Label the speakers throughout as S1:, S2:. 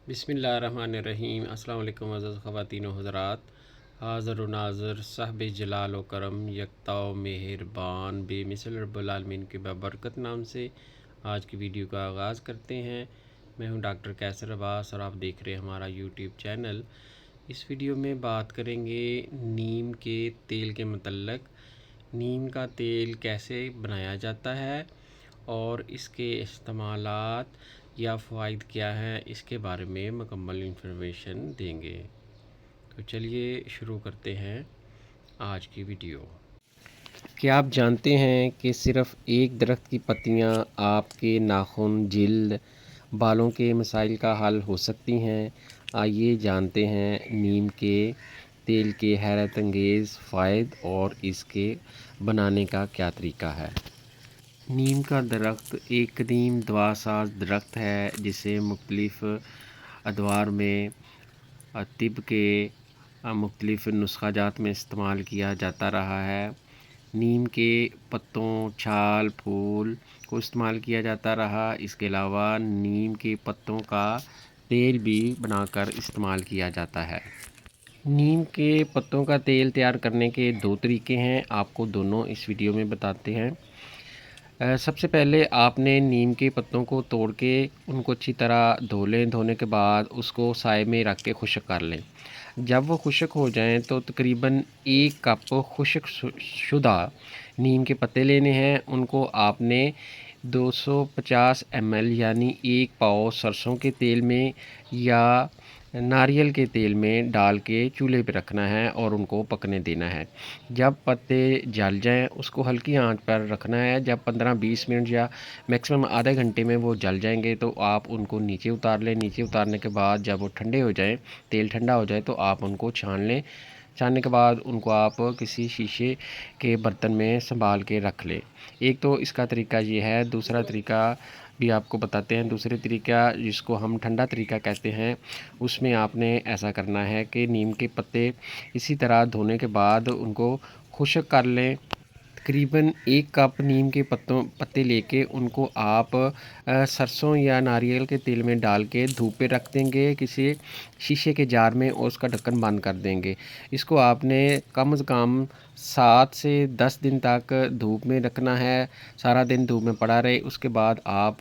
S1: बिस्मिल्लाहिर्रहमानिर्रहीम। अस्सलाम वालेकुम अज़ीज़ ख़वातीन व हज़रात। हाज़िर व नाज़िर साहिब जलाल व करम यकता व मेहरबान बेमिसल रब्बुल आलमीन के बबरकत नाम से आज की वीडियो का आगाज़ करते हैं। मैं हूं डॉक्टर कैसर अब्बास और आप देख रहे हैं हमारा यूट्यूब चैनल। इस वीडियो में बात करेंगे नीम के तेल के मतलब। नीम का तेल कैसे बनाया जाता है और इसके इस्तेमालात या फ़वाइद क्या हैं, इसके बारे में मुकम्मल इन्फॉर्मेशन देंगे। तो चलिए शुरू करते हैं आज की वीडियो। क्या आप जानते हैं कि सिर्फ़ एक दरख्त की पत्तियां आपके नाखून, जिल्द, बालों के मसाइल का हल हो सकती हैं? आइए जानते हैं नीम के तेल के हैरत अंगेज़ फ़ायदे और इसके बनाने का क्या तरीका है। नीम का दरख्त एक कदीम दवासाज दरख्त है जिसे मुख्तलिफ़ अदवार में तिब के मुख्तलिफ़ नुस्ख़ाजात में इस्तेमाल किया जाता रहा है। नीम के पत्तों, छाल, फूल को इस्तेमाल किया जाता रहा। इसके अलावा नीम के पत्तों का तेल भी बनाकर इस्तेमाल किया जाता है। नीम के पत्तों का तेल तैयार करने के दो तरीके हैं, आपको दोनों इस वीडियो में बताते हैं। सबसे पहले आपने नीम के पत्तों को तोड़ के उनको अच्छी तरह धो लें। धोने के बाद उसको साए में रख के खुश्क कर लें। जब वो खुश्क हो जाएं तो तकरीबन 1 कप खुश्क शुदा नीम के पत्ते लेने हैं। उनको आपने 250 ml यानी 1 पाव सरसों के तेल में या नारियल के तेल में डाल के चूल्हे पे रखना है और उनको पकने देना है। जब पत्ते जल जाएं उसको हल्की आंच पर रखना है। जब 15-20 मिनट या मैक्सिमम आधे घंटे में वो जल जाएंगे तो आप उनको नीचे उतार लें। नीचे उतारने के बाद जब वो ठंडे हो जाएं, तेल ठंडा हो जाए तो आप उनको छान लें। छानने के बाद उनको आप किसी शीशे के बर्तन में संभाल के रख लें। एक तो इसका तरीका ये है। दूसरा तरीका भी आपको बताते हैं। दूसरे तरीका जिसको हम ठंडा तरीका कहते हैं, उसमें आपने ऐसा करना है कि नीम के पत्ते इसी तरह धोने के बाद उनको खुश्क कर लें। तकरीबन 1 कप नीम के पत्ते लेके उनको आप सरसों या नारियल के तेल में डाल के धूप पे रख देंगे किसी शीशे के जार में और उसका ढक्कन बंद कर देंगे। इसको आपने कम से कम 7 से 10 दिन तक धूप में रखना है। सारा दिन धूप में पड़ा रहे। उसके बाद आप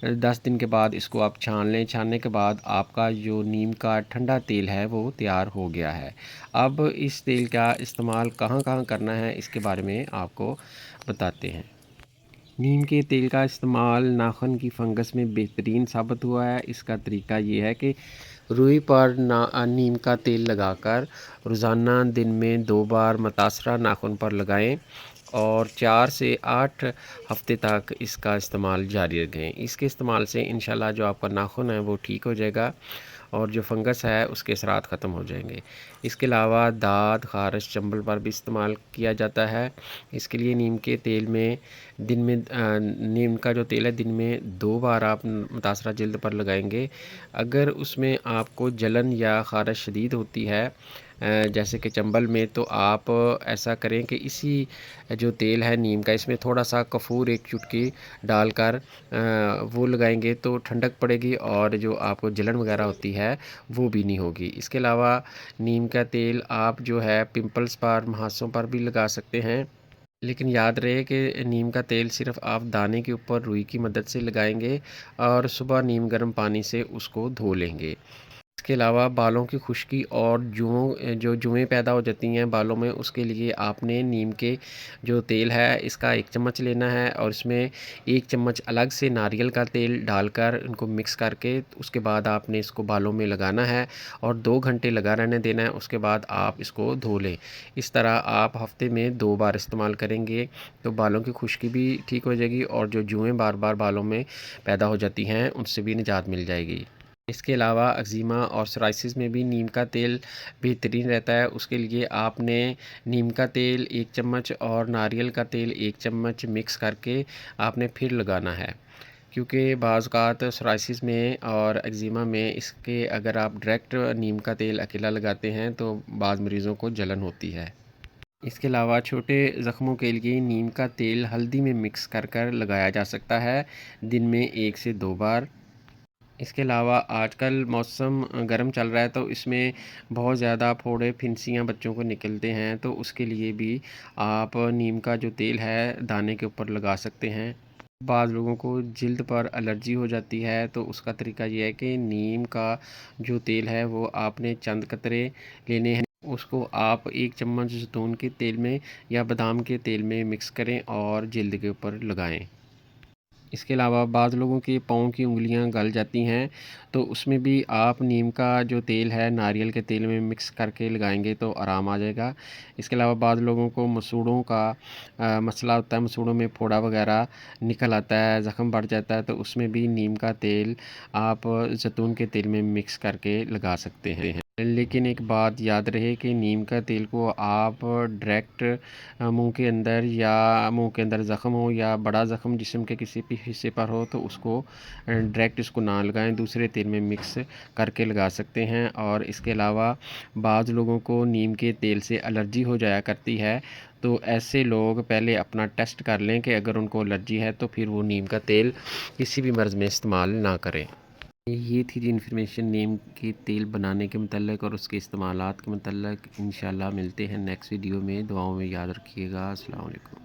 S1: 10 दिन के बाद इसको आप छान लें। छानने के बाद आपका जो नीम का ठंडा तेल है वो तैयार हो गया है। अब इस तेल का इस्तेमाल कहाँ कहाँ करना है इसके बारे में आपको बताते हैं। नीम के तेल का इस्तेमाल नाखून की फंगस में बेहतरीन साबित हुआ है। इसका तरीका ये है कि रुई पर नीम का तेल लगाकर रोज़ाना दिन में 2 बार मुतासरा नाखून पर लगाएं और 4 से 8 हफ्ते तक इसका इस्तेमाल जारी रखें। इसके इस्तेमाल से इंशाल्लाह जो आपका नाखून है वो ठीक हो जाएगा और जो फंगस है उसके असरात ख़त्म हो जाएंगे। इसके अलावा दाद, ख़ारिश, चंबल पर भी इस्तेमाल किया जाता है। इसके लिए नीम के तेल में दिन में नीम का जो तेल है दिन में 2 बार आप मुतासरा जिल्द पर लगाएंगे। अगर उसमें आपको जलन या ख़ारिश शदीद होती है जैसे कि चंबल में, तो आप ऐसा करें कि इसी जो तेल है नीम का, इसमें थोड़ा सा कपूर 1 चुटकी डालकर वो लगाएंगे तो ठंडक पड़ेगी और जो आपको जलन वगैरह होती है वो भी नहीं होगी। इसके अलावा नीम का तेल आप जो है पिंपल्स पर, मुहासों पर भी लगा सकते हैं। लेकिन याद रहे कि नीम का तेल सिर्फ आप दाने के ऊपर रुई की मदद से लगाएंगे और सुबह नीम गर्म पानी से उसको धो लेंगे। इसके अलावा बालों की खुश्की और जो जुएँ पैदा हो जाती हैं बालों में, उसके लिए आपने नीम के जो तेल है इसका 1 चम्मच लेना है और इसमें 1 चम्मच अलग से नारियल का तेल डालकर इनको मिक्स करके उसके बाद आपने इसको बालों में लगाना है और 2 घंटे लगा रहने देना है। उसके बाद आप इसको धो लें। इस तरह आप हफ्ते में 2 बार इस्तेमाल करेंगे तो बालों की खुश्की भी ठीक हो जाएगी और जो जुएँ बार बार बालों में पैदा हो जाती हैं उनसे भी निजात मिल जाएगी। इसके अलावा एक्जिमा और सोराइसिस में भी नीम का तेल बेहतरीन रहता है। उसके लिए आपने नीम का तेल 1 चम्मच और नारियल का तेल 1 चम्मच मिक्स करके आपने फिर लगाना है, क्योंकि बाज़ औक़ात सोराइसिस में और एक्जिमा में इसके अगर आप डायरेक्ट नीम का तेल अकेला लगाते हैं तो बाज़ मरीज़ों को जलन होती है। इसके अलावा छोटे ज़ख्मों के लिए नीम का तेल हल्दी में मिक्स कर कर लगाया जा सकता है दिन में 1 से 2 बार। इसके अलावा आजकल मौसम गर्म चल रहा है, तो इसमें बहुत ज़्यादा फोड़े फिंसियाँ बच्चों को निकलते हैं, तो उसके लिए भी आप नीम का जो तेल है दाने के ऊपर लगा सकते हैं। बाज़ लोगों को जिल्द पर एलर्जी हो जाती है, तो उसका तरीका ये है कि नीम का जो तेल है वो आपने चंद कतरे लेने हैं। उसको आप 1 चम्मच जैतून के तेल में या बादाम के तेल में मिक्स करें और जिल्द के ऊपर लगाएं। इसके अलावा बाज़ लोगों के पाँव की उँगलियां गल जाती हैं, तो उसमें भी आप नीम का जो तेल है नारियल के तेल में मिक्स करके लगाएंगे तो आराम आ जाएगा। इसके अलावा बाज़ लोगों को मसूड़ों का मसला होता है, मसूड़ों में फोड़ा वगैरह निकल आता है, ज़ख़म बढ़ जाता है, तो उसमें भी नीम का तेल आप जैतून के तेल में मिक्स करके लगा सकते हैं। लेकिन एक बात याद रहे कि नीम का तेल को आप डायरेक्ट मुंह के अंदर या मुंह के अंदर ज़ख़म हो या बड़ा ज़ख़म जिस्म के किसी भी हिस्से पर हो, तो उसको डायरेक्ट इसको ना लगाएं, दूसरे तेल में मिक्स करके लगा सकते हैं। और इसके अलावा बाज़ लोगों को नीम के तेल से एलर्जी हो जाया करती है, तो ऐसे लोग पहले अपना टेस्ट कर लें कि अगर उनको एलर्जी है तो फिर वो नीम का तेल किसी भी मर्ज़ में इस्तेमाल ना करें। ये थी जी इन्फॉर्मेशन नीम के तेल बनाने के मतलब और उसके इस्तेमालात के मतलब। इंशाल्लाह मिलते हैं नेक्स्ट वीडियो में। दुआओं में याद रखिएगा। अस्सलाम वालेकुम।